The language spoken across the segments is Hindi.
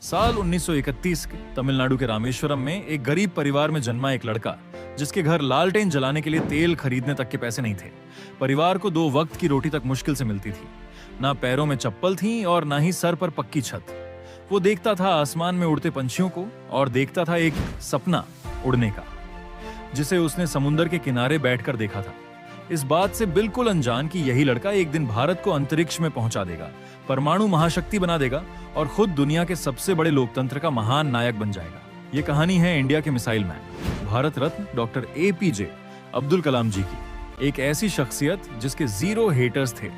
साल 1931 के तमिलनाडु के रामेश्वरम में एक गरीब परिवार में जन्मा एक लड़का, जिसके घर लालटेन जलाने के लिए तेल खरीदने तक के पैसे नहीं थे। परिवार को 2 वक्त की रोटी तक मुश्किल से मिलती थी। ना पैरों में चप्पल थी और ना ही सर पर पक्की छत। वो देखता था आसमान में उड़ते पंछियों को और देखता था एक सपना उड़ने का, जिसे उसने समुद्र के किनारे बैठकर देखा था। इस बात से बिल्कुल अनजान कि यही लड़का एक दिन भारत को अंतरिक्ष में पहुंचा देगा, परमाणु महाशक्ति बना देगा और खुद दुनिया के सबसे बड़े लोकतंत्र का महान नायक बन जाएगा। ये कहानी है इंडिया के missile man, Bharat Ratna doctor APJ Abdul Kalam जी की। एक ऐसी शख्सियत जिसके 0 हेटर्स थे,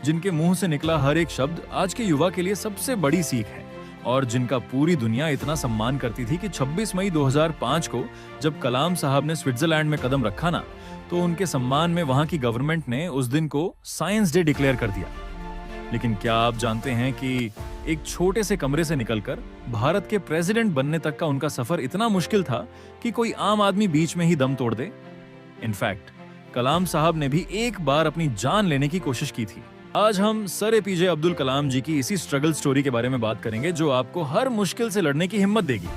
जिनके मुंह से निकला हर एक शब्द आज के युवा के लिए सबसे बड़ी सीख है और जिनका पूरी दुनिया इतना सम्मान करती थी कि 26 मई 2005 को जब कलाम साहब ने स्विट्जरलैंड में कदम रखा ना, तो उनके सम्मान में वहां की गवर्नमेंट ने उस दिन को साइंस डे डिक्लेयर कर दिया। लेकिन क्या आप जानते हैं कि एक छोटे से कमरे से निकलकर भारत के प्रेसिडेंट बनने तक का उनका सफर इतना मुश्किल था कि कोई आम आदमी बीच में ही दम तोड़ दे। इनफैक्ट कलाम साहब ने भी एक बार अपनी जान लेने की कोशिश की थी। आज हम सर एपीजे अब्दुल कलाम जी की इसी स्ट्रगल स्टोरी के बारे में बात करेंगे, जो आपको हर मुश्किल से लड़ने की हिम्मत देगी।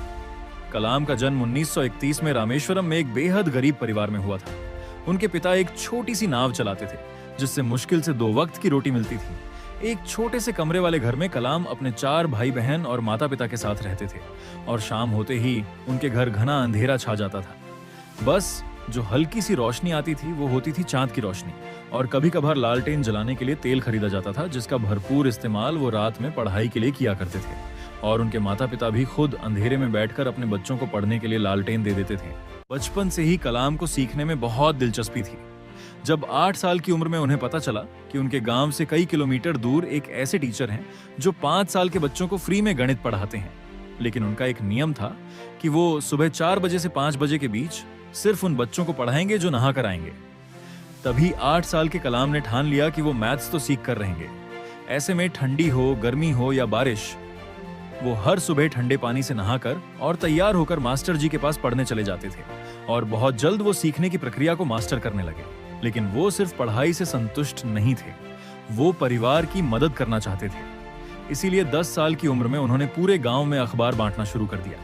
कलाम का जन्म 1931 में रामेश्वरम में एक बेहद गरीब परिवार में हुआ था। उनके पिता एक छोटी सी नाव चलाते थे, जिससे मुश्किल से 2 वक्त की रोटी मिलती थी। एक छोटे से कमरे वाले घर में कलाम अपने 4 भाई बहन और माता पिता के साथ रहते थे और शाम होते ही उनके घर घना अंधेरा छा जाता था। बस जो हल्की सी रोशनी आती थी वो होती थी चांद की रोशनी, और कभी कभार लालटेन जलाने के लिए तेल खरीदा जाता था, जिसका भरपूर इस्तेमाल वो रात में पढ़ाई के लिए किया करते थे। और उनके माता पिता भी खुद अंधेरे में बैठकर अपने बच्चों को पढ़ने के लिए लालटेन दे देते थे। बचपन से ही कलाम को सीखने में बहुत दिलचस्पी थी। जब 8 साल की उम्र में उन्हें पता चला कि उनके गांव से कई किलोमीटर दूर एक ऐसे टीचर हैं जो 5 साल के बच्चों को फ्री में गणित पढ़ाते हैं, लेकिन उनका एक नियम था कि वो सुबह 4 बजे से 5 बजे के बीच सिर्फ उन बच्चों को पढ़ाएंगे जो नहा कर आएंगे। तभी 8 साल के कलाम ने ठान लिया कि वो मैथ्स तो सीख कर रहेंगे। ऐसे में ठंडी हो, गर्मी हो या बारिश, वो हर सुबह ठंडे पानी से नहाकर और तैयार होकर मास्टर जी के पास पढ़ने चले जाते थे और बहुत जल्द वो सीखने की प्रक्रिया को मास्टर करने लगे। लेकिन वो सिर्फ पढ़ाई से संतुष्ट नहीं थे, वो परिवार की मदद करना चाहते थे। इसीलिए 10 साल की उम्र में उन्होंने पूरे गांव में अखबार बांटना शुरू कर दिया।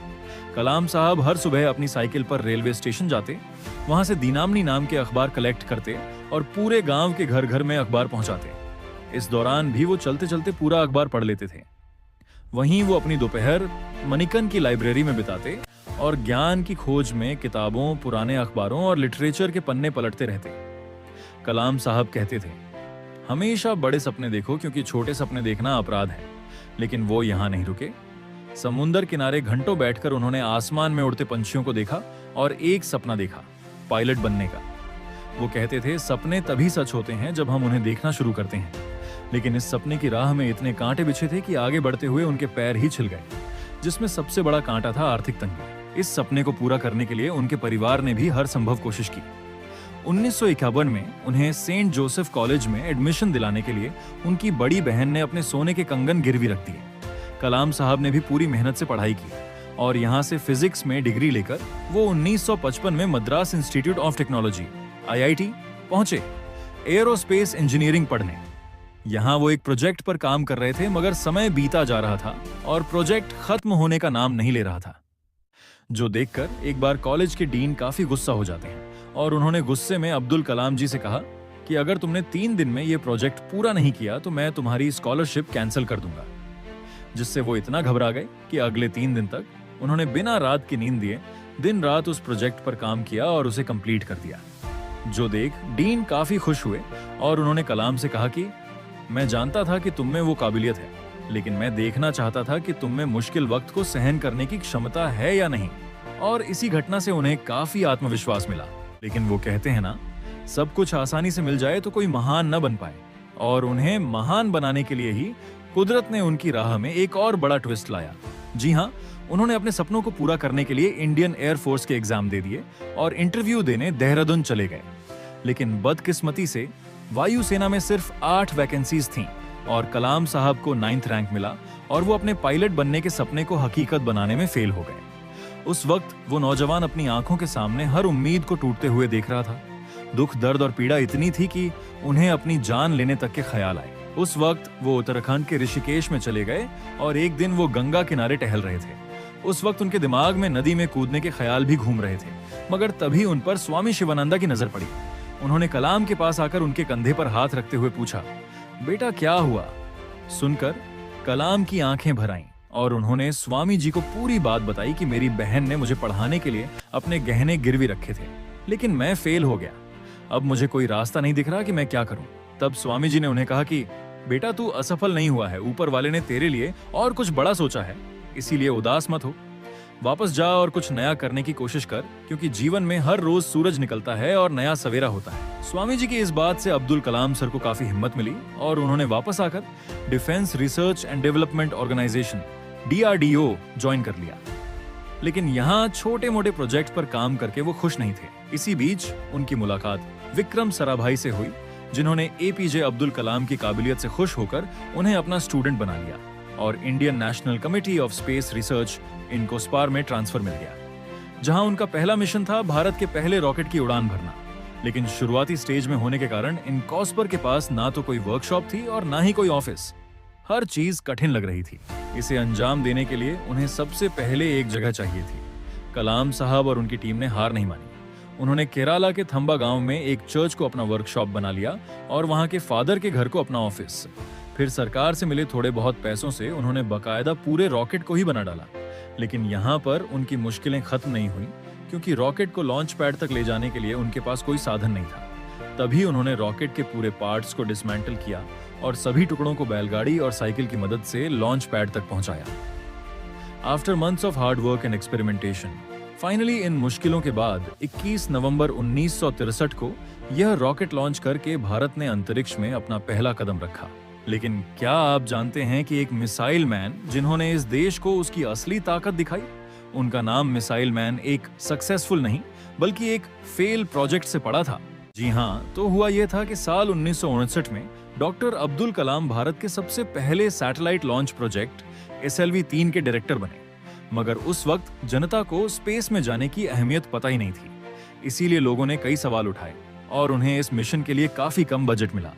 कलाम साहब हर सुबह अपनी साइकिल पर रेलवे स्टेशन जाते, वहां से दीनामनी नाम के अखबार कलेक्ट करते और पूरे गांव के घर घर में अखबार पहुंचाते। इस दौरान भी वो चलते चलते पूरा अखबार पढ़ लेते थे। वहीं वो अपनी दोपहर मणिकन की लाइब्रेरी में बिताते और ज्ञान की खोज में किताबों, पुराने अखबारों और लिटरेचर के पन्ने पलटते रहते। कलाम साहब कहते थे, हमेशा बड़े सपने देखो क्योंकि छोटे सपने देखना अपराध है। लेकिन वो यहां नहीं रुके। समुद्र किनारे घंटों बैठकर उन्होंने आसमान में उड़ते पंछियों को देखा और एक सपना देखा, पायलट बनने का। वो कहते थे, सपने तभी सच होते हैं जब हम उन्हें देखना शुरू करते हैं। लेकिन इस सपने की राह में इतने कांटे बिछे थे कि आगे बढ़ते हुए उनके पैर ही छिल गए, जिसमें सबसे बड़ा कांटा था आर्थिक तंगी। इस सपने को पूरा करने के लिए उनके परिवार ने भी हर संभव कोशिश की। 1951 में उन्हें सेंट जोसेफ कॉलेज में एडमिशन दिलाने के लिए उनकी बड़ी बहन ने अपने सोने के कंगन गिरवी रख दिए। कलाम साहब ने भी पूरी मेहनत से पढ़ाई की और यहाँ से फिजिक्स में डिग्री लेकर वो 1955 में Madras institute of technology (IIT) पहुंचे, एयरोस्पेस इंजीनियरिंग पढ़ने। यहाँ वो एक प्रोजेक्ट पर काम कर रहे थे, मगर समय बीता जा रहा था और प्रोजेक्ट खत्म होने का नाम नहीं ले रहा था, जो देखकर एक बार कॉलेज के डीन काफी गुस्सा हो जाते हैं और उन्होंने गुस्से में अब्दुल कलाम जी से कहा कि अगर तुमने 3 दिन में ये प्रोजेक्ट पूरा नहीं किया तो मैं तुम्हारी स्कॉलरशिप कैंसिल कर दूंगा। जिससे वो इतना घबरा गए कि अगले 3 दिन तक उन्होंने बिना रात की नींद दिए दिन रात उस प्रोजेक्ट पर काम किया और उसे कंप्लीट कर दिया। जो देख डीन काफी खुश हुए और उन्होंने कलाम से कहा कि मैं जानता था कि तुम में वो काबिलियत है, लेकिन मैं देखना चाहता था कि तुम में मुश्किल वक्त को सहन करने की क्षमता है या नहीं। और इसी घटना से उन्हें काफी आत्मविश्वास मिला। लेकिन वो कहते हैं ना, सब कुछ आसानी से मिल जाए तो कोई महान न बन पाए, और उन्हें महान बनाने के लिए ही कुदरत ने उनकी राह में एक और बड़ा ट्विस्ट लाया। जी हाँ, उन्होंने अपने सपनों को पूरा करने के लिए इंडियन एयरफोर्स के एग्जाम दे दिए और इंटरव्यू देने देहरादून चले गए। लेकिन बदकिस्मती से वायुसेना में सिर्फ 8 वैकेंसीज थीं और कलाम साहब को 9th रैंक मिला और वो अपने पायलट बनने के सपने को हकीकत बनाने में फेल हो गए। उस वक्त वो नौजवान अपनी आंखों के सामने हर उम्मीद को टूटते हुए देख रहा था। दुख, दर्द और पीड़ा इतनी थी कि उन्हें अपनी जान लेने तक के ख्याल आए। उस वक्त वो उत्तराखंड के ऋषिकेश में चले गए और एक दिन वो गंगा किनारे टहल रहे थे। उस वक्त उनके दिमाग में नदी में कूदने के ख्याल भी घूम रहे थे, मगर तभी उन पर स्वामी शिवानंदा की नजर पड़ी। उन्होंने कलाम के पास आकर उनके कंधे पर हाथ रखते हुए पूछा, बेटा क्या हुआ? सुनकर कलाम की आंखें भर आईं और उन्होंने स्वामी जी को पूरी बात बताई कि मेरी बहन ने मुझे पढ़ाने के लिए अपने गहने गिरवी रखे थे, लेकिन मैं फेल हो गया। अब मुझे कोई रास्ता नहीं दिख रहा कि मैं क्या करूं। तब स्वामी जी ने उन्हें कहा कि बेटा तू असफल नहीं हुआ है, ऊपर वाले ने तेरे लिए और कुछ बड़ा सोचा है, इसीलिए उदास मत हो। वापस जा और कुछ नया करने की कोशिश कर, क्योंकि जीवन में हर रोज सूरज निकलता है और नया सवेरा होता है। स्वामी जी की इस बात से अब्दुल कलाम सर को काफी हिम्मत मिली और उन्होंने वापस आकर defence research and development organisation DRDO join कर लिया। लेकिन यहाँ छोटे मोटे प्रोजेक्ट पर काम करके वो खुश नहीं थे। इसी बीच उनकी मुलाकात विक्रम साराभाई से हुई, जिन्होंने APJ अब्दुल कलाम की काबिलियत से खुश होकर उन्हें अपना स्टूडेंट बना लिया और Indian national committee of space research INCOSPAR में ट्रांसफर मिल गया, जहां उनका पहला मिशन था भारत के पहले रॉकेट की उड़ान भरना। लेकिन शुरुआती स्टेज में होने के कारण इनकोस्पार के पास ना तो कोई वर्कशॉप थी और ना ही कोई ऑफिस। हर चीज कठिन लग रही थी। इसे अंजाम देने के लिए उन्हें सबसे पहले एक जगह चाहिए थी। कलाम साहब और उनकी टीम ने हार नहीं मानी। उन्होंने केरला के थंबा गांव में एक चर्च को अपना वर्कशॉप बना लिया और वहां के फादर के घर को अपना ऑफिस। फिर सरकार से मिले थोड़े बहुत पैसों से उन्होंने बकायदा पूरे रॉकेट को ही बना डाला। लेकिन यहाँ पर उनकी मुश्किलें खत्म नहीं हुई, क्योंकि रॉकेट को लॉन्च पैड तक ले जाने के लिए उनके पास कोई साधन नहीं था। तभी उन्होंने रॉकेट के पूरे पार्ट्स को डिसमेंटल किया और सभी टुकड़ों को बैलगाड़ी और साइकिल की मदद से लॉन्च पैड तक पहुंचाया। After months of hard work and experimentation, finally in मुश्किलों के बाद 21 नवंबर 1963 को यह रॉकेट लॉन्च करके भारत ने अंतरिक्ष में अपना पहला कदम रखा। लेकिन क्या आप जानते हैं कि एक मिसाइल मैन जिन्होंने इस देश को उसकी असली ताकत दिखाई, उनका नाम मिसाइल मैन एक सक्सेसफुल नहीं बल्कि एक फेल प्रोजेक्ट से पड़ा था। जी हाँ, तो हुआ यह था कि साल 1959 में डॉक्टर अब्दुल कलाम भारत के सबसे पहले सैटेलाइट लॉन्च प्रोजेक्ट SLV-3 के डायरेक्टर बने। मगर उस वक्त जनता को स्पेस में जाने की अहमियत पता ही नहीं थी। इसीलिए लोगों ने कई सवाल उठाए और उन्हें इस मिशन के लिए काफी कम बजट मिला।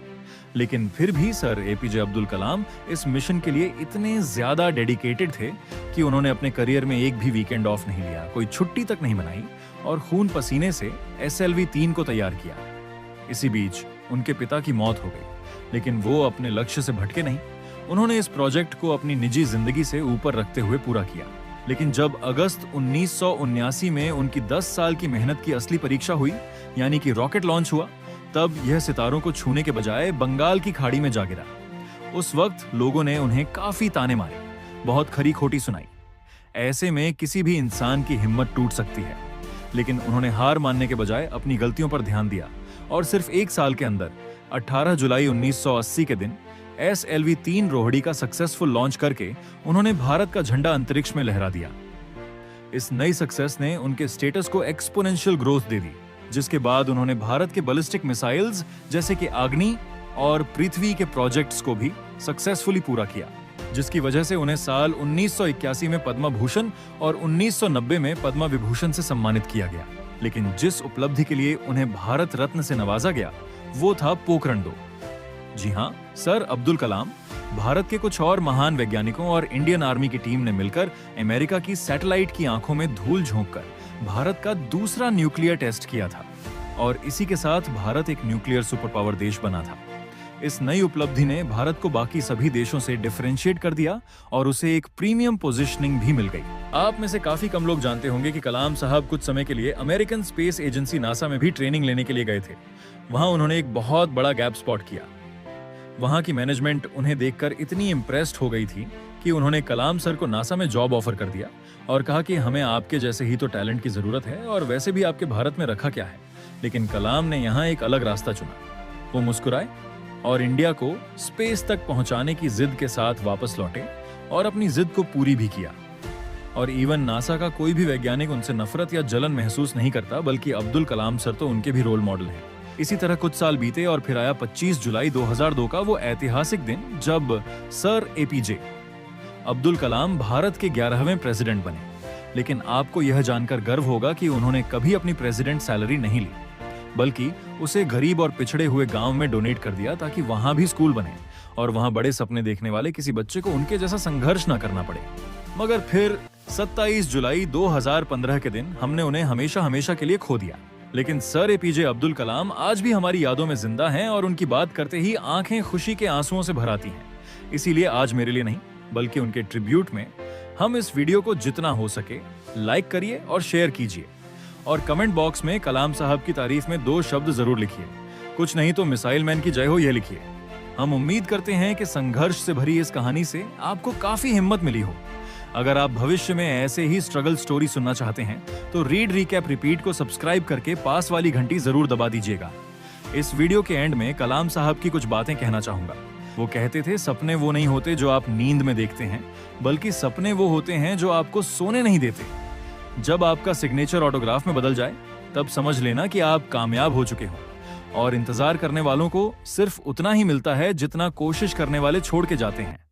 लेकिन फिर भी सर APJ अब्दुल कलाम इस मिशन के लिए इतने ज्यादा डेडिकेटेड थे कि उन्होंने अपने करियर में एक भी वीकेंड ऑफ नहीं लिया, कोई छुट्टी तक नहीं मनाई और खून पसीने से SLV-3 को तैयार किया। इसी बीच उनके पिता की मौत हो गई, लेकिन वो अपने लक्ष्य से भटके नहीं। उन्होंने इस प्रोजेक्ट को अपनी निजी जिंदगी से ऊपर रखते हुए पूरा किया। लेकिन जब अगस्त 1979 में उनकी 10 साल की मेहनत की असली परीक्षा हुई, यानी कि रॉकेट लॉन्च हुआ, तब यह सितारों को छूने के बजाय बंगाल की खाड़ी में जा गिरा। उस वक्त लोगों ने उन्हें काफी ताने मारे, बहुत खरी खोटी सुनाई। ऐसे में किसी भी इंसान की हिम्मत टूट सकती है, लेकिन उन्होंने हार मानने के बजाय अपनी गलतियों पर ध्यान दिया और सिर्फ एक साल के अंदर 18 जुलाई 1980 के दिन SLV-3 रोहिणी का सक्सेसफुल लॉन्च करके उन्होंने भारत का झंडा अंतरिक्ष में लहरा दिया। इस नई सक्सेस ने उनके स्टेटस को एक्सपोनेंशियल ग्रोथ दे दी, जिसके बाद उन्होंने भारत के बैलिस्टिक मिसाइल्स जैसे कि अग्नि और पृथ्वी के प्रोजेक्ट्स को भी सक्सेसफुली पूरा किया, जिसकी वजह से उन्हें साल 1981 में पद्म भूषण और 1990 में पद्म विभूषण से सम्मानित किया गया। लेकिन जिस उपलब्धि के लिए उन्हें भारत रत्न से नवाजा गया वो था पोखरण 2। जी हाँ, सर अब्दुल कलाम, भारत के कुछ और महान वैज्ञानिकों और इंडियन आर्मी की टीम ने मिलकर अमेरिका की सैटेलाइट की आंखों में धूल झोंककर भारत का दूसरा न्यूक्लियर टेस्ट किया था और इसी के साथ भारत एक न्यूक्लियर सुपर पावर देश बना था। इस नई उपलब्धि ने भारत को बाकी सभी देशों से डिफरेंशिएट कर दिया और उसे एक प्रीमियम पोजीशनिंग भी मिल गई। आप में से काफी कम लोग जानते होंगे कि कलाम साहब कुछ समय के लिए अमेरिकन स्पेस एजेंसी नासा में भी ट्रेनिंग लेने के लिए गए थे। वहां उन्होंने एक बहुत बड़ा गैप स्पॉट किया। वहां की मैनेजमेंट उन्हें देखकर इतनी इम्प्रेस्ड हो गई थी कि उन्होंने कलाम सर को नासा में जॉब ऑफर कर दिया और कहा कि हमें आपके जैसे ही तो टैलेंट की जरूरत है और वैसे भी आपके भारत में रखा क्या है। लेकिन कलाम ने यहाँ एक अलग रास्ता चुना। वो मुस्कुराए और इंडिया को स्पेस तक पहुंचाने की जिद के साथ वापस लौटे और अपनी जिद को पूरी भी किया। और इवन नासा का कोई भी वैज्ञानिक उनसे नफरत या जलन महसूस नहीं करता, बल्कि अब्दुल कलाम सर तो उनके भी रोल मॉडल हैं। इसी तरह कुछ साल बीते और फिर आया 25 जुलाई 2002 का वो ऐतिहासिक दिन जब सर APJ अब्दुल कलाम भारत के 11वें प्रेसिडेंट बने। लेकिन आपको यह जानकर गर्व होगा कि उन्होंने कभी अपनी प्रेसिडेंट सैलरी नहीं ली, बल्कि उसे गरीब और पिछड़े हुए गांव में डोनेट कर दिया ताकि वहां भी स्कूल बने और वहां बड़े सपने देखने वाले किसी बच्चे को उनके जैसा संघर्ष ना करना पड़े। मगर फिर 27 जुलाई 2015 के दिन हमने उन्हें हमेशा हमेशा के लिए खो दिया। लेकिन सर एपीजे अब्दुल कलाम आज भी हमारी यादों में जिंदा हैं और उनकी बात करते ही आंखें खुशी के आंसुओं से भर आती हैं। इसीलिए आज मेरे लिए नहीं बल्कि उनके ट्रिब्यूट में हम इस वीडियो को जितना हो सके लाइक करिए और शेयर कीजिए, और कमेंट बॉक्स में कलाम साहब की तारीफ में 2 शब्द जरूर लिखिए। कुछ नहीं तो मिसाइल मैन की जय हो यह लिखिए। हम उम्मीद करते हैं कि संघर्ष से भरी इस कहानी से आपको काफी हिम्मत मिली हो। अगर आप भविष्य में ऐसे ही स्ट्रगल स्टोरी सुनना चाहते हैं तो रीड रिकैप रिपीट को सब्सक्राइब करके पास वाली घंटी जरूर दबा दीजिएगा। इस वीडियो के एंड में कलाम साहब की कुछ बातें कहना चाहूंगा। वो कहते थे, सपने वो नहीं होते जो आप नींद में देखते हैं, बल्कि सपने वो होते हैं जो आपको सोने नहीं देते। जब आपका सिग्नेचर ऑटोग्राफ में बदल जाए तब समझ लेना कि आप कामयाब हो चुके हो, और इंतजार करने वालों को सिर्फ उतना ही मिलता है जितना कोशिश करने वाले छोड़ के जाते हैं।